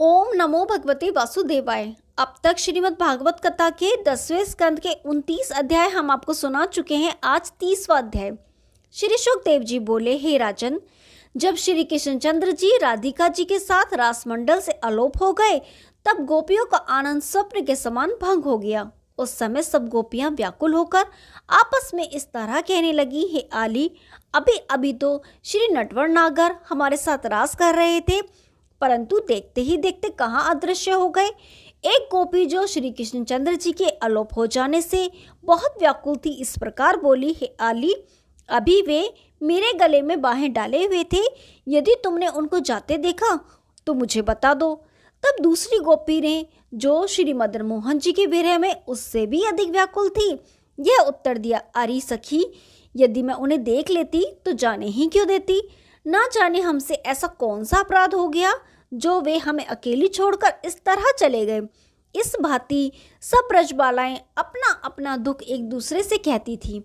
ओम नमो भगवते वासुदेवाय। अब तक श्रीमद् भागवत कथा के 10वें स्कंद के 29 अध्याय हम आपको सुना चुके हैं। आज 30वां अध्याय। श्री शुकदेव जी बोले, हे राजन, जब श्री कृष्णचंद्र जी राधिका जी के साथ रासमंडल से अलोप हो गए तब गोपियों का आनंद स्वप्न के समान भंग हो गया। उस समय सब गोपियां व्याकुल होकर आपस में इस तरह कहने लगी, हे आली, अभी अभी तो श्री नटवर नागर हमारे साथ रास कर रहे थे, परंतु देखते ही देखते कहाँ अदृश्य हो गए। एक गोपी जो श्री कृष्णचंद्र जी के अलोप हो जाने से बहुत व्याकुल थी, इस प्रकार बोली, हे आली, अभी वे मेरे गले में बाहें डाले हुए थे। यदि तुमने उनको जाते देखा तो मुझे बता दो। तब दूसरी गोपी ने, जो श्री मदन मोहन जी के विरह में उससे भी अधिक व्याकुल थी, यह उत्तर दिया, अरे सखी, यदि मैं उन्हें देख लेती तो जाने ही क्यों देती। ना जाने हमसे ऐसा कौन सा अपराध हो गया जो वे हमें अकेली छोड़कर इस तरह चले गए। इस भांति सब ब्रजबालाएं अपना अपना दुख एक दूसरे से कहती थी।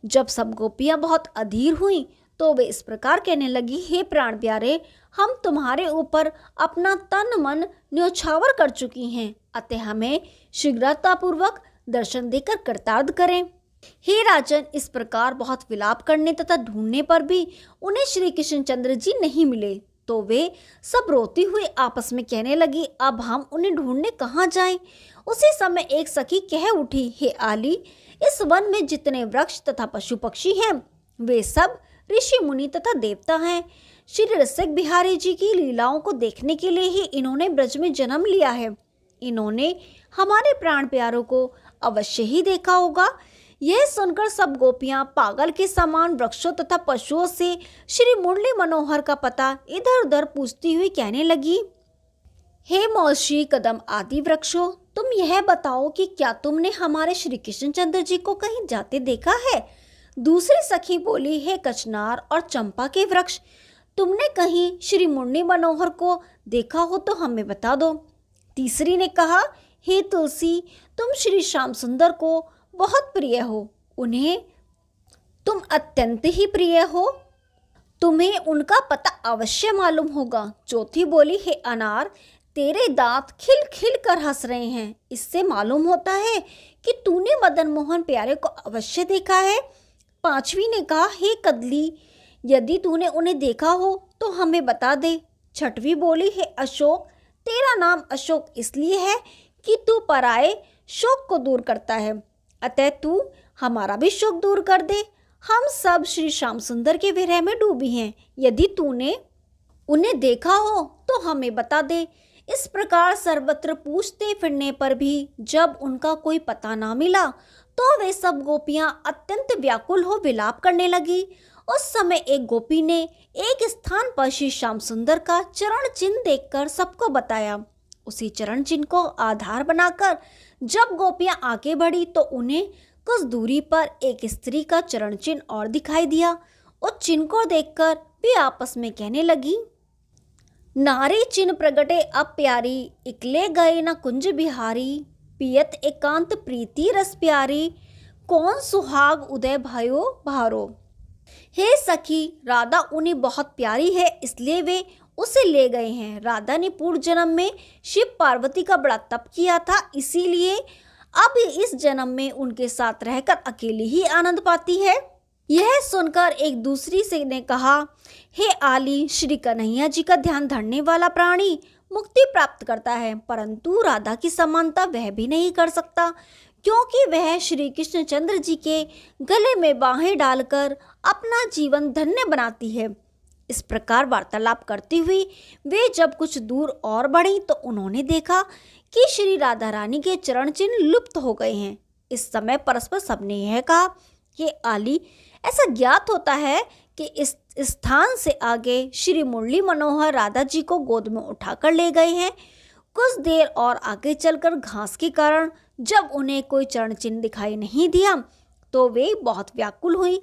जब सब गोपियां बहुत अधीर हुईं तो वे इस प्रकार कहने लगी, हे प्राण प्यारे, हम तुम्हारे ऊपर अपना तन मन न्योछावर कर चुकी हैं, अतः हमें शीघ्रतापूर्वक दर्शन देकर कृतार्थ करें। हे राजन, इस प्रकार बहुत विलाप करने तथा ढूंढने पर भी उन्हें श्री कृष्णचंद्र जी नहीं मिले तो वे सब रोती हुई आपस में कहने लगी, अब हम उन्हें ढूंढने कहाँ जाएं। उसी समय एक सखी कह उठी, हे आली, इस वन में जितने वृक्ष तथा पशु पक्षी हैं वे सब ऋषि मुनि तथा देवता हैं। श्री रसिक बिहारी जी की लीलाओं को देखने के लिए ही इन्होंने ब्रज में जन्म लिया है। इन्होंने हमारे प्राण प्यारों को अवश्य ही देखा होगा। यह सुनकर सब गोपियां पागल के समान वृक्षों तथा पशुओं से श्री मुरली मनोहर का पता इधर उधर पूछती हुई कहने लगी, हे मौसी कदम आदि वृक्षों, तुम यह बताओ कि क्या तुमने हमारे श्री कृष्णचंद्र जी को कहीं जाते देखा है। दूसरी सखी बोली, हे कचनार और चंपा के वृक्ष, तुमने कहीं श्री मुरली मनोहर को देखा हो तो हमें बता दो। तीसरी ने कहा, हे तुलसी, तुम श्री श्याम सुंदर को बहुत प्रिय हो, उन्हें तुम अत्यंत ही प्रिय हो, तुम्हें उनका पता अवश्य मालूम होगा। चौथी बोली, हे अनार, तेरे दांत खिल खिल कर हंस रहे हैं, इससे मालूम होता है कि तूने मदन मोहन प्यारे को अवश्य देखा है। पांचवी ने कहा, हे कदली, यदि तूने उन्हें देखा हो तो हमें बता दे। छठवीं बोली, हे अशोक, तेरा नाम अशोक इसलिए है कि तू पराए शोक को दूर करता है, अतः तू हमारा भी शोक दूर कर दे। हम सब श्री श्याम सुंदर के विरह में डूबी हैं, यदि तूने उन्हें देखा हो तो हमें बता दे। इस प्रकार सर्वत्र पूछते फिरने पर भी जब उनका कोई पता ना मिला तो वे सब गोपियां अत्यंत व्याकुल हो विलाप करने लगी। उस समय एक गोपी ने एक स्थान पर श्री श्याम सुंदर का चरण चिन्ह देखकर सबको बताया। उसी चरण चिन्ह को आधार बनाकर जब गोपियां आगे बढ़ी तो उन्हें कुछ दूरी पर एक स्त्री का चरण चिन्ह और दिखाई दिया। उस चिन्ह को देखकर वे आपस में कहने लगी, नारी चिन्ह प्रगटे अब प्यारी, इकले गए न कुंज बिहारी, पियत एकांत प्रीति रस प्यारी, कौन सुहाग उदय भयो भारो। हे सखी, राधा उन्हें बहुत प्यारी है, इसलिए वे उसे ले गए हैं। राधा ने पूर्व जन्म में शिव पार्वती का बड़ा तप किया था, इसीलिए अब इस जन्म में उनके साथ रहकर अकेली ही आनंद पाती है। यह सुनकर एक दूसरी से ने कहा, हे आली, श्री कन्हैया जी का ध्यान धरने वाला प्राणी मुक्ति प्राप्त करता है, परंतु राधा की समानता वह भी नहीं कर सकता, क्योंकि वह श्री कृष्णचंद्र जी के गले में बाहें डालकर अपना जीवन धन्य बनाती है। इस प्रकार वार्तालाप करती हुई वे जब कुछ दूर और बढ़ी तो उन्होंने देखा कि श्री राधा रानी के चरण चिन्ह लुप्त हो गए हैं। इस समय परस्पर सबने यह कहा कि आली, ऐसा ज्ञात होता है कि इस स्थान से आगे श्री मुरली मनोहर राधा जी को गोद में उठाकर ले गए हैं। कुछ देर और आगे चलकर घास के कारण जब उन्हें कोई चरण चिन्ह दिखाई नहीं दिया तो वे बहुत व्याकुल हुई।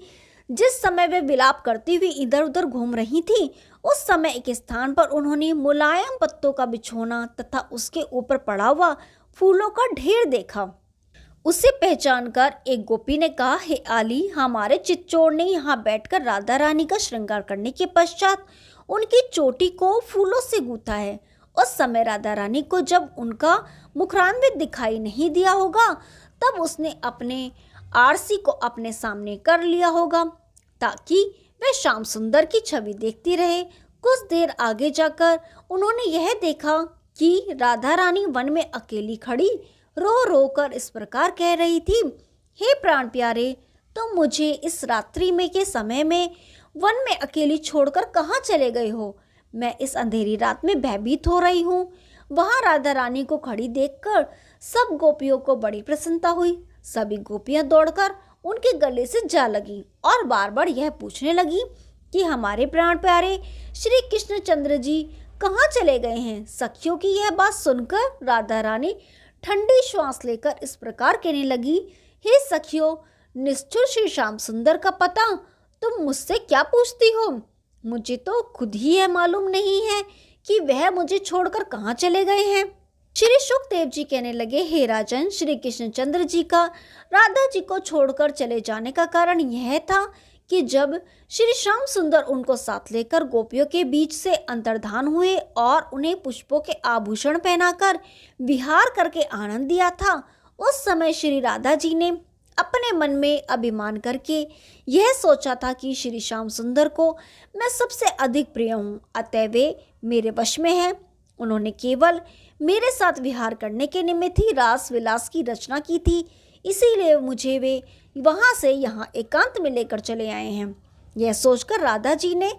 जिस समय वे विलाप करती हुई इधर उधर घूम रही थी, उस समय एक स्थान पर उन्होंने मुलायम पत्तों का बिछोना तथा उसके ऊपर पड़ा हुआ फूलों का ढेर देखा। उसे पहचानकर एक गोपी ने कहा, हे आली, हमारे चित्तौड़ ने यहाँ बैठकर राधा रानी का श्रृंगार करने के पश्चात उनकी चोटी को फूलों से गूंथा है उस समय राधा रानी को जब उनका मुखरान्वित दिखाई नहीं दिया होगा, तब उसने अपने आरसी को अपने सामने कर लिया होगा ताकि वह श्याम सुंदर की छवि देखती रहे। कुछ देर आगे जाकर उन्होंने यह देखा कि राधा रानी वन में अकेली खड़ी रो रो कर इस प्रकार कह रही थी, हे प्राण प्यारे, तुम मुझे इस रात्रि में के समय में वन में अकेली छोड़कर कहाँ चले गए हो? मैं इस अंधेरी रात में भयभीत हो रही हूँ। वहाँ राधा रानी को खड़ी देखकर सब गोपियों को बड़ी प्रसन्नता हुई। सभी गोपियां दौड़कर उनके गले से जा लगी और बार बार यह पूछने लगी कि हमारे प्राण प्यारे श्री कृष्णचंद्र जी कहाँ चले गए हैं। सखियों की यह बात सुनकर राधा रानी ठंडी श्वास लेकर इस प्रकार कहने लगी, हे सखियों, निष्ठुर श्री श्याम सुंदर का पता तुम मुझसे क्या पूछती हो? मुझे तो खुद ही यह मालूम नहीं है कि वह मुझे छोड़कर कहाँ चले गए हैं। श्री शुकदेव जी कहने लगे, हे राजन, श्री कृष्णचंद्र जी का राधा जी को छोड़कर चले जाने का कारण यह था कि जब श्री श्याम सुंदर उनको साथ लेकर गोपियों के बीच से अंतर्धान हुए और उन्हें पुष्पों के आभूषण पहनाकर विहार करके आनंद दिया था, उस समय श्री राधा जी ने अपने मन में अभिमान करके यह सोचा था कि श्री श्याम सुंदर को मैं सबसे अधिक प्रिय हूँ, अतः वे मेरे वश में हैं। उन्होंने केवल मेरे साथ विहार करने के निमित्त ही रास विलास की रचना की थी, इसीलिए मुझे वे वहाँ से यहाँ एकांत में लेकर चले आए हैं। यह सोचकर राधा जी ने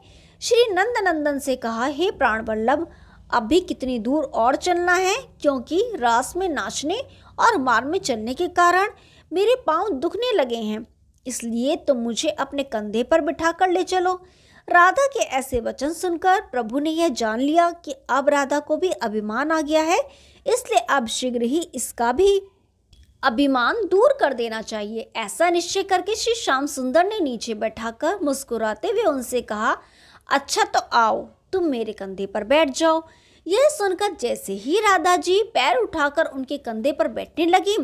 श्री नंदनंदन से कहा, हे प्राण वल्लभ, अब भी कितनी दूर और चलना है, क्योंकि रास में नाचने और मार्ग में चलने के कारण मेरे पांव दुखने लगे हैं, इसलिए तुम मुझे अपने कंधे पर बिठा कर ले चलो। राधा के ऐसे वचन सुनकर प्रभु ने यह जान लिया कि अब राधा को भी अभिमान आ गया है, इसलिए अब शीघ्र ही इसका भी अभिमान दूर कर देना चाहिए। ऐसा निश्चय करके श्री श्याम सुंदर ने नीचे बैठाकर मुस्कुराते हुए उनसे कहा, अच्छा तो आओ, तुम मेरे कंधे पर बैठ जाओ। यह सुनकर जैसे ही राधा जी पैर उठाकर उनके कंधे पर बैठने लगी,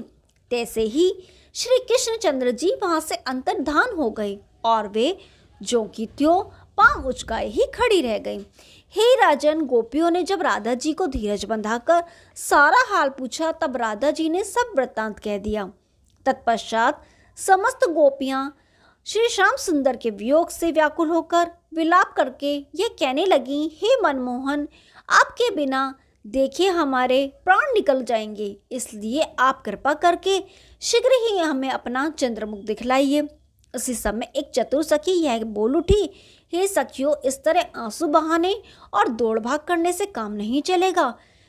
तैसे ही श्री कृष्णचंद्र जी वहां से अंतर्धान हो गए और वे जो की त्यों पांव उचकाए ही खड़ी रह गई। हे राजन, गोपियों ने जब राधा जी को धीरज बंधाकर सारा हाल पूछा, तब राधा जी ने सब वृत्तांत कह दिया। तत्पश्चात समस्त गोपियां श्री श्याम सुंदर के वियोग से व्याकुल होकर विलाप करके यह कहने लगी, हे मनमोहन, आपके बिना देखिए हमारे प्राण निकल जाएंगे, इसलिए आप कृपा करके शीघ्र ही हमें अपना चंद्रमुख दिखलाइए। उसी समय एक चतुर सखी यह बोल उठी, हे सखियों, इस तरह आंसू बहाने और दौड़ भाग करने से काम नहीं चलेगा।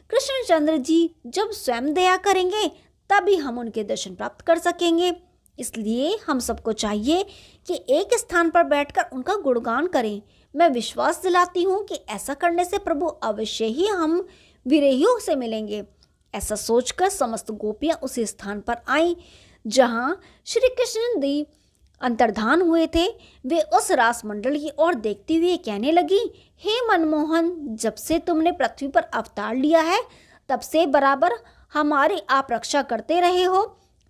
कृष्णचंद्र जी जब स्वयं दया करेंगे तभी हम उनके दर्शन प्राप्त कर सकेंगे, इसलिए हम सबको चाहिए कि एक स्थान पर बैठकर उनका गुणगान करें। मैं विश्वास दिलाती हूँ कि ऐसा करने से प्रभु अवश्य ही हम विरहियों से मिलेंगे। ऐसा सोचकर समस्त गोपियां उसी स्थान पर आईं जहां श्री कृष्ण जी अंतर्धान हुए थे। वे उस रास मंडल की ओर देखती हुई कहने लगी, हे मनमोहन, जब से तुमने पृथ्वी पर अवतार लिया है तब से बराबर हमारी आप रक्षा करते रहे हो,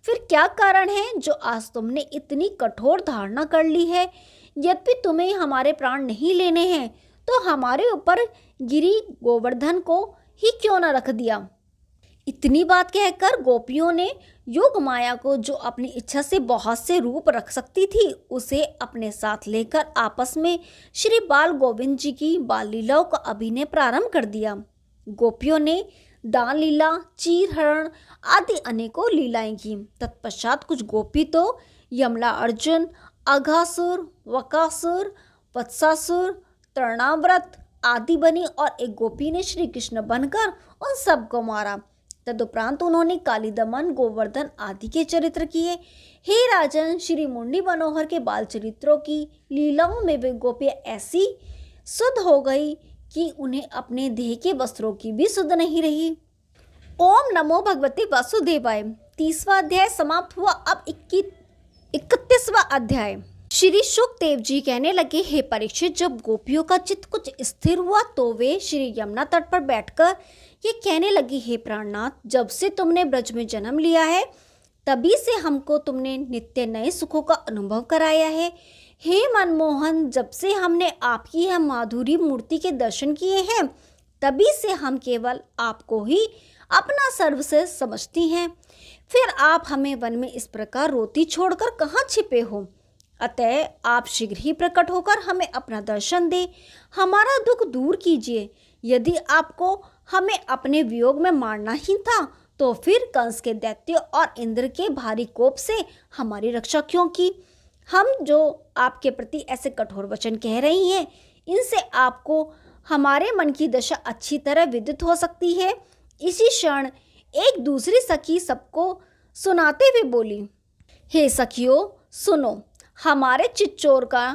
फिर क्या कारण है जो आज तुमने इतनी कठोर धारणा कर ली है? यद्यपि तुम्हें हमारे प्राण नहीं लेने हैं तो हमारे ऊपर गिरी गोवर्धन को ही क्यों न रख दिया। इतनी बात कहकर गोपियों ने योग माया को, जो अपनी इच्छा से बहुत से रूप रख सकती थी, उसे अपने साथ लेकर आपस में श्री बाल गोविंद जी की बाल लीलाओं का अभिनय प्रारंभ कर दिया। गोपियों ने दान लीला, चीर हरण आदि अनेकों लीलाएं की। तत्पश्चात कुछ गोपी तो यमला अर्जुन, अघासुर, वकासुर, वत्सासुर, तृणाव्रत आदि बनी और एक गोपी ने श्री कृष्ण बनकर उन सबको मारा। तदुपरांत उन्होंने काली दमन, गोवर्धन आदि के चरित्र किए। हे राजन, श्री मुंडी मनोहर के बाल चरित्रों की लीलाओं में वे गोपियां ऐसी शुद्ध हो गई कि उन्हें अपने देह के वस्त्रों की भी सुध नहीं रही। ओम नमो भगवते वासुदेवाय। 30वां अध्याय समाप्त हुआ। अब 31वां अध्याय। श्री शुकदेव जी कहने लगे, हे परीक्षित, जब गोपियों का चित्त कुछ स्थिर हुआ तो वे श्री यमुना तट पर बैठकर ये कहने लगी, हे प्राणनाथ, जब से तुमने ब्रज में जन्म लिया है तभी से हमको तुमने नित्य नए सुखों का अनुभव कराया है। हे मनमोहन, जब से हमने आपकी यह माधुरी मूर्ति के दर्शन किए हैं तभी से हम केवल आपको ही अपना सर्वश्रेष्ठ समझती हैं। फिर आप हमें वन में इस प्रकार रोती छोड़कर कहाँ छिपे हो? अतः आप शीघ्र ही प्रकट होकर हमें अपना दर्शन दे, हमारा दुख दूर कीजिए। यदि आपको हमें अपने वियोग में मारना ही था तो फिर कंस के दैत्य और इंद्र के भारी कोप से हमारी रक्षा क्यों की? हम जो आपके प्रति ऐसे कठोर वचन कह रही हैं, इनसे आपको हमारे मन की दशा अच्छी तरह विदित हो सकती है। इसी क्षण एक दूसरी सखी सबको सुनाते हुए बोली, हे सखियों सुनो, हमारे चिच्चोर का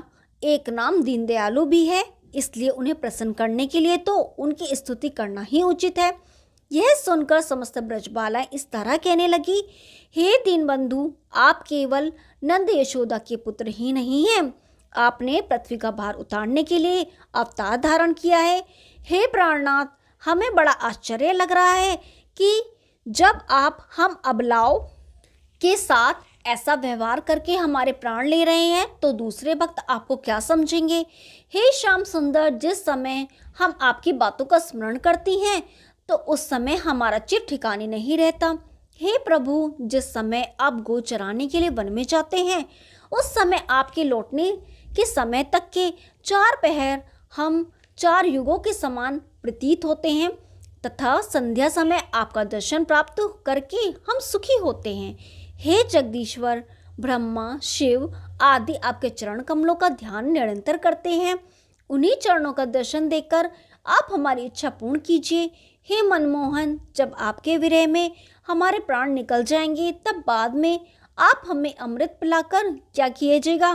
एक नाम दीनदयालु भी है, इसलिए उन्हें प्रसन्न करने के लिए तो उनकी स्तुति करना ही उचित है। यह सुनकर समस्त ब्रजबालाएं इस तरह कहने लगी, हे दीनबंधु, आप केवल नंद यशोदा के पुत्र ही नहीं हैं, आपने पृथ्वी का भार उतारने के लिए अवतार धारण किया है। हे प्राणनाथ, हमें बड़ा आश्चर्य लग रहा है कि जब आप हम अबलाओं के साथ ऐसा व्यवहार करके हमारे प्राण ले रहे हैं तो दूसरे भक्त आपको क्या समझेंगे? हे श्याम सुंदर, जिस समय हम आपकी बातों का स्मरण करती हैं तो उस समय हमारा चित्त ठिकाने नहीं रहता। हे प्रभु, जिस समय आप गो चराने के लिए वन में जाते हैं उस समय आपके लौटने के समय तक के 4 पहर हम 4 युगों के समान प्रतीत होते हैं तथा संध्या समय आपका दर्शन प्राप्त करके हम सुखी होते हैं। हे जगदीश्वर, ब्रह्मा शिव आदि आपके चरण कमलों का ध्यान निरंतर करते हैं, उन्हीं चरणों का दर्शन देकर आप हमारी इच्छा पूर्ण कीजिए। हे मनमोहन, जब आपके विरह में हमारे प्राण निकल जाएंगे तब बाद में आप हमें अमृत पिलाकर क्या कीजिएगा?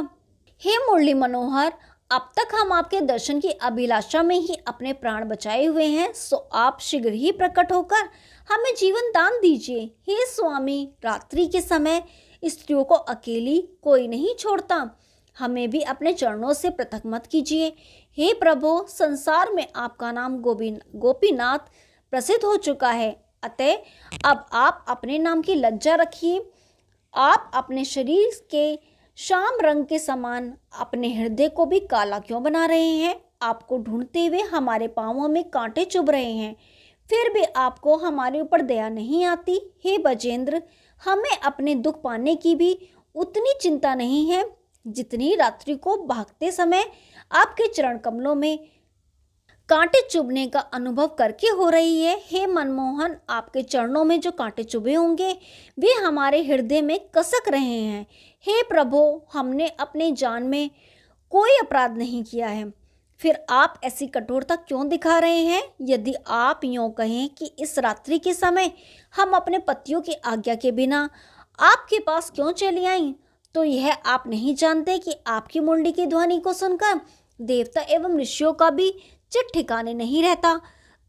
हे मुरली मनोहर, अब तक हम आपके दर्शन की अभिलाषा में ही अपने प्राण बचाए हुए हैं, सो आप शीघ्र ही प्रकट होकर हमें जीवन दान दीजिए। हे स्वामी, रात्रि के समय स्त्रियों को अकेली कोई नहीं छोड़ता, हमें भी अपने चरणों से पृथक मत कीजिए। हे प्रभु, संसार में आपका नाम गोपीनाथ प्रसिद्ध हो चुका है, अतः अब आप अपने नाम की लज्जा रखिए। आप अपने शरीर के श्याम रंग के समान अपने हृदय को भी काला क्यों बना रहे हैं? आपको ढूंढते हुए हमारे पांवों में कांटे चुभ रहे हैं, फिर भी आपको हमारे ऊपर दया नहीं आती। हे बजेंद्र, हमें अपने दुख पाने की भी उतनी चिंता नहीं है जितनी रात्रि को भागते समय आपके चरण कमलों में कांटे चुभने का अनुभव करके हो रही है। हे मनमोहन, आपके चरणों में जो कांटे चुभे होंगे वे हमारे हृदय में कसक रहे हैं। हे प्रभु, हमने अपने जान में कोई अपराध नहीं किया है, फिर आप ऐसी कठोरता क्यों दिखा रहे हैं? यदि आप यूँ कहें कि इस रात्रि के समय हम अपने पतियों की आज्ञा के बिना आपके पास क्यों चली आईं, तो यह आप नहीं जानते कि आपकी मुंडी की ध्वनि को सुनकर देवता एवं ऋषियों का भी चित्त ठिकाने नहीं रहता।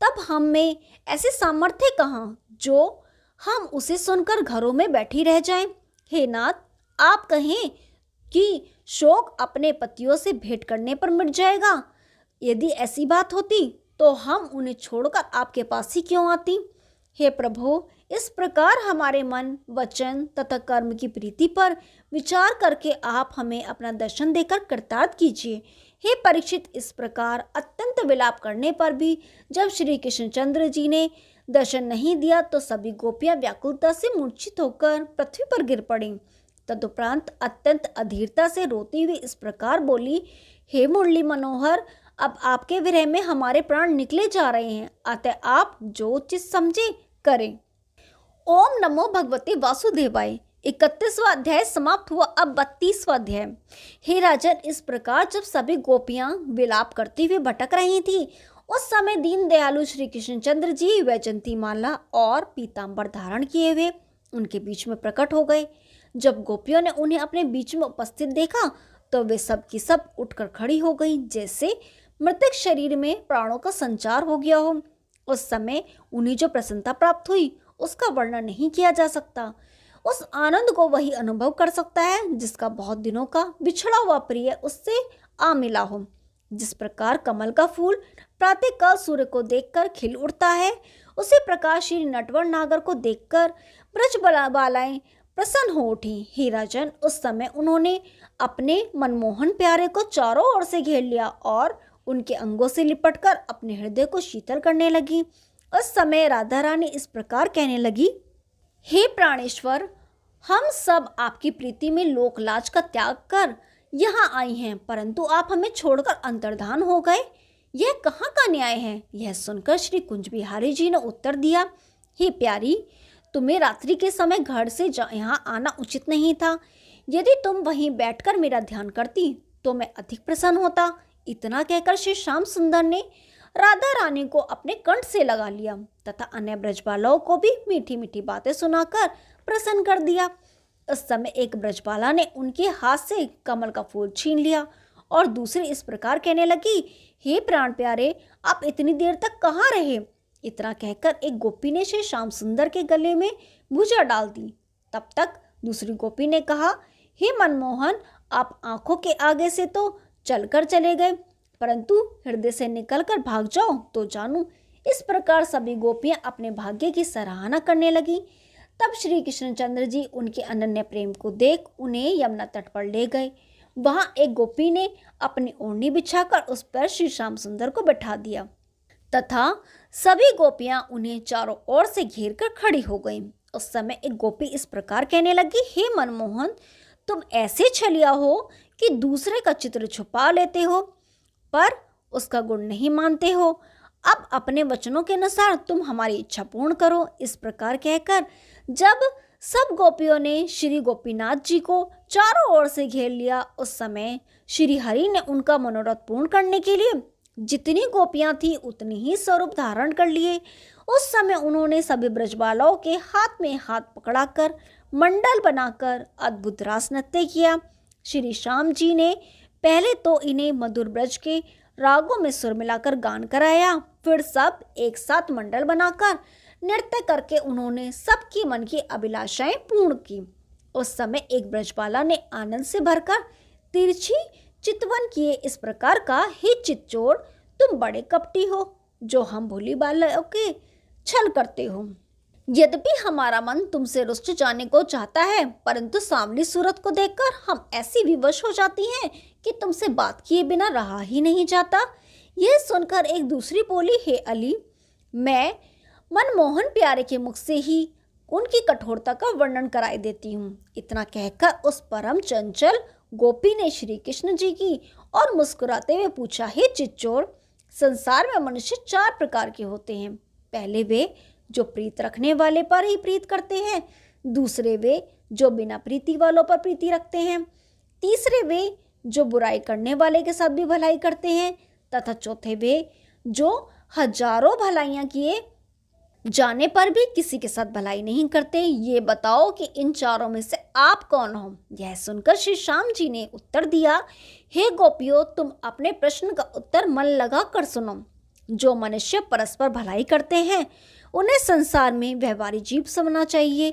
तब हम में ऐसे सामर्थ्य कहाँ जो हम उसे सुनकर घरों में बैठी रह जाएं। हे नाथ, आप कहें कि शोक अपने पतियों से भेंट करने पर मिट जाएगा। यदि ऐसी बात होती तो हम उन्हें छोड़कर आपके पास ही क्यों आती? हे प्रभु, इस प्रकार हमारे मन, वचन तथा कर्म की प्रीति पर विचार करके आप हमें अपना दर्शन देकर कृतार्थ कीजिए। हे परीक्षित, इस प्रकार अत्यंत विलाप करने पर भी जब श्री कृष्णचंद्र जी ने दर्शन नहीं दिया तो सभी गोपियां व्याकुलता से मूर्छित होकर पृथ्वी पर गिर पड़ी। तदुपरांत अत्यंत अधीरता से रोती हुई इस प्रकार बोली, हे मुरली मनोहर, अब आपके विरह में हमारे प्राण निकले जा रहे हैं, अतः आप जो उचित समझे करें। ओम नमो भगवते वासुदेवाय। 31वां अध्याय समाप्त हुआ। अब 32वां अध्याय। हे राजन, इस प्रकार जब सभी गोपियां विलाप करती हुई भटक रही थी उस समय दीन दयालु श्री कृष्णचंद्र जी वैजंती माला और पीतांबर धारण किए हुए उनके बीच में प्रकट हो गए। जब गोपियों ने उन्हें अपने बीच में उपस्थित देखा तो वे सब की सब उठकर खड़ी हो गई, जैसे मृतक शरीर में प्राणों का संचार हो गया हो। उस समय उन्हें जो प्रसन्नता प्राप्त हुई उसका वर्णन नहीं किया जा सकता। उस आनंद को वही अनुभव कर सकता है जिसका बहुत दिनों का बिछड़ा हुआ प्रिय उससे आ मिला हो। जिस प्रकार कमल का फूल प्रातःकाल सूर्य को देखकर खिल उठता है, उसी प्रकार श्री नटवर नागर को देखकर ब्रज बालाएं प्रसन्न हो उठी। हे राजन, उस समय उन्होंने अपने मनमोहन प्यारे को चारों ओर से घेर लिया और उनके अंगों से लिपटकर अपने हृदय को शीतल करने लगी। उस समय राधा रानी इस प्रकार कहने लगी, हे प्राणेश्वर, हम सब आपकी प्रीति में लोकलाज का त्याग कर यहाँ आई हैं, परंतु आप हमें छोड़कर अंतर्धान हो गए। यह कहाँ का न्याय है? यह सुनकर श्री कुंज बिहारी जी ने उत्तर दिया, हे प्यारी, तुम्हें रात्रि के समय घर से यहाँ आना उचित नहीं था। यदि तुम वहीं बैठकर मेरा ध्यान करती तो मैं अधिक प्रसन्न होता। इतना कहकर श्री श्याम सुंदर ने राधा रानी को अपने कंठ से लगा लिया तथा अन्य ब्रजबालाओं को भी मीठी मीठी बातें सुनाकर प्रसन्न कर दिया। उस समय एक ब्रजबाला ने उनके हाथ से कमल का फूल छीन लिया और दूसरी इस प्रकार कहने लगी, हे प्राण प्यारे, आप इतनी देर तक कहाँ रहे? इतना कहकर एक गोपी ने श्री श्याम सुंदर के गले में भुजा डाल दी। तब तक दूसरी गोपी ने कहा, हे मनमोहन, आप आंखों के आगे से तो चलकर चले गए, परंतु हृदय से निकलकर भाग जाओ तो जानू। इस प्रकार सभी गोपियां अपने भाग्य की सराहना करने लगी। तब श्री कृष्णचंद्र जी उनके अनन्य प्रेम को देख उन्हें यमुना तट पर ले गए। वहां एक गोपी ने अपनी ओढ़नी बिछाकर उस पर श्री श्याम सुंदर को बैठा दिया तथा सभी गोपियां उन्हें चारों ओर से घेर कर खड़ी हो गईं। उस समय एक गोपी इस प्रकार कहने लगी, हे मनमोहन, तुम ऐसे छलिया हो कि दूसरे का चित्र छुपा लेते हो पर उसका गुण नहीं मानते हो। अब अपने वचनों के अनुसार तुम हमारी इच्छा पूर्ण करो। इस प्रकार कहकर जब सब गोपियों ने श्री गोपीनाथ जी को चारों ओर से घेर लिया, उस समय श्री हरि ने उनका मनोरथ पूर्ण करने के लिए जितनी गोपियां थी उतनी ही स्वरूप धारण कर लिए। उस समय उन्होंने सभी ब्रजबालाओं के हाथ में हाथ पकड़ाकर मंडल बनाकर अद्भुत रास नृत्य किया। श्री श्याम जी ने पहले तो इन्हें मधुर ब्रज के रागों में सुर मिलाकर गान कराया, फिर सब एक साथ मंडल बनाकर नृत्य करके उन्होंने सबकी मन की अभिलाषाएं पूर्ण की। उस समय एक ब्रजबाला ने आनंद से भरकर तिरछी चितवन किए इस प्रकार का, हे चितचोर, तुम बड़े कपटी हो जो हम भोली बालों के छल करते हो। यद्यपि हमारा मन तुमसे रुष्ट जाने को चाहता है, परंतु सांवली सूरत को देखकर हम ऐसी विवश हो जाती हैं कि तुमसे बात किए बिना रहा ही नहीं जाता। यह सुनकर एक दूसरी बोली, हे अली, मैं मनमोहन प्यारे के मुख से ही उनकी कठोरता का वर्णन कराई देती हूँ। इतना कहकर उस परम चंचल गोपी ने श्री कृष्ण जी की और मुस्कुराते हुए पूछा, हे चिच्चोर, संसार में मनुष्य 4 प्रकार के होते हैं। पहले वे जो प्रीत रखने वाले पर ही प्रीत करते हैं, दूसरे वे जो बिना प्रीति वालों पर प्रीति रखते हैं, तीसरे वे जो बुराई करने वाले के साथ भी भलाई करते हैं, तथा चौथे वे जो हजारों भलाइयां किए जाने पर भी किसी के साथ भलाई नहीं करते। ये बताओ कि इन चारों में से आप कौन हो? यह सुनकर श्री श्याम जी ने उत्तर दिया, हे गोपियों, तुम अपने प्रश्न का उत्तर मन लगा कर सुनो। जो मनुष्य परस्पर भलाई करते हैं उन्हें संसार में व्यवहारी जीव समझना चाहिए,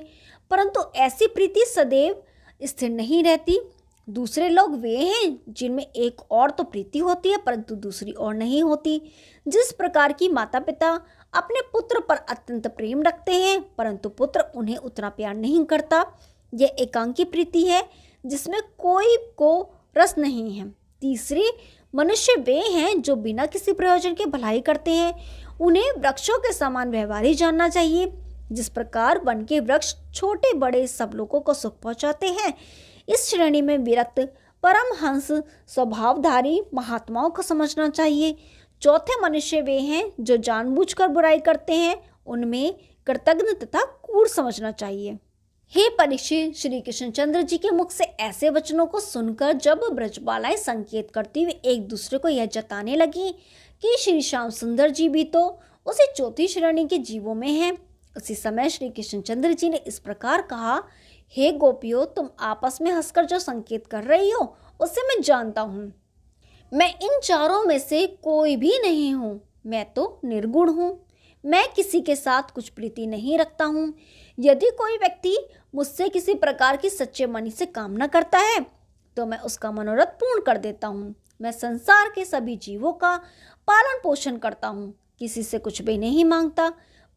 परंतु ऐसी प्रीति सदैव स्थिर नहीं रहती। दूसरे लोग वे हैं जिनमें एक और तो प्रीति होती है परंतु दूसरी और नहीं होती। जिस प्रकार की माता पिता अपने पुत्र पर अत्यंत प्रेम रखते हैं परंतु पुत्र उन्हें उतना प्यार नहीं करता, यह एकांकी प्रीति है जिसमें कोई को रस नहीं है। तीसरे मनुष्य वे हैं जो बिना किसी प्रयोजन के भलाई करते हैं, उन्हें वृक्षों के समान व्यवहारी जानना चाहिए। जिस प्रकार वन के वृक्ष छोटे बड़े सब लोगों को सुख पहुंचाते हैं, इस श्रेणी में विरक्त परमहंस स्वभावधारी महात्माओं को समझना चाहिए। चौथे मनुष्य वे हैं जो जानबूझकर बुराई करते हैं, उनमें कृतज्ञ तथा क्रूर समझना चाहिए। हे परीक्षित, श्री कृष्णचंद्र जी के मुख से ऐसे वचनों को सुनकर जब ब्रजबालाएं संकेत करती हुई एक दूसरे को यह जताने लगी कि श्री श्याम सुंदर जी भी तो उसी चौथी श्रेणी के जीवों में हैं, उसी समय श्री कृष्णचंद्र जी ने इस प्रकार कहा, हे गोपियों, तुम आपस में हंसकर जो संकेत कर रही हो उसे मैं जानता हूँ। मैं इन चारों में से कोई भी नहीं हूँ, मैं तो निर्गुण हूँ। मैं किसी के साथ कुछ प्रीति नहीं रखता हूँ। यदि कोई व्यक्ति मुझसे किसी प्रकार की सच्चे मन से कामना करता है तो मैं उसका मनोरथ पूर्ण कर देता हूँ। मैं संसार के सभी जीवों का पालन पोषण करता हूँ, किसी से कुछ भी नहीं मांगता,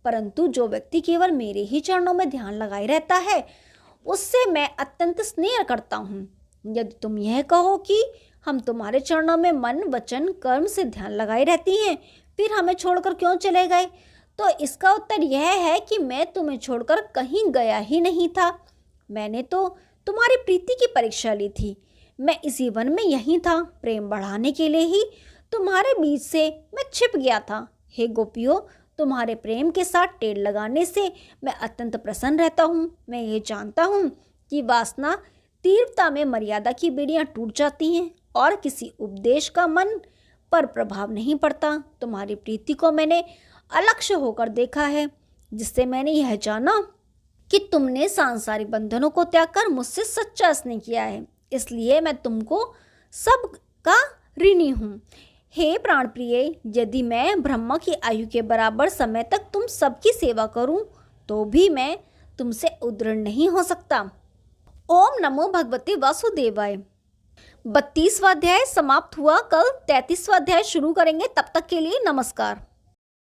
परंतु जो व्यक्ति केवल मेरे ही चरणों में ध्यान लगाए रहता है उससे मैं अत्यंत स्नेह करता हूँ। यदि तुम यह कहो कि हम तुम्हारे चरणों में मन वचन कर्म से ध्यान लगाए रहती हैं, फिर हमें छोड़कर क्यों चले गए, तो इसका उत्तर यह है कि मैं तुम्हें छोड़कर कहीं गया ही नहीं था। मैंने तो तुम्हारी प्रीति की परीक्षा ली थी। मैं इसी वन में यहीं था, प्रेम बढ़ाने के लिए ही तुम्हारे बीच से मैं छिप गया था। हे गोपियों, तुम्हारे प्रेम के साथ टेढ़ लगाने से मैं अत्यंत प्रसन्न रहता हूँ। मैं ये जानता हूँ कि वासना तीव्रता में मर्यादा की बेड़ियाँ टूट जाती हैं और किसी उपदेश का मन पर प्रभाव नहीं पड़ता। तुम्हारी प्रीति को मैंने अलक्ष्य होकर देखा है, जिससे मैंने यह जाना कि तुमने सांसारिक बंधनों को त्याग कर मुझसे सच्चा स्नेह किया है। इसलिए मैं तुमको सब का ऋणी हूँ। हे प्राण प्रिय, यदि मैं ब्रह्मा की आयु के बराबर समय तक तुम सबकी सेवा करूं, तो भी मैं तुमसे उदृढ़ नहीं हो सकता। ओम नमो भगवते वासुदेवाय। 32वां अध्याय समाप्त हुआ। कल 33वां अध्याय शुरू करेंगे। तब तक के लिए नमस्कार।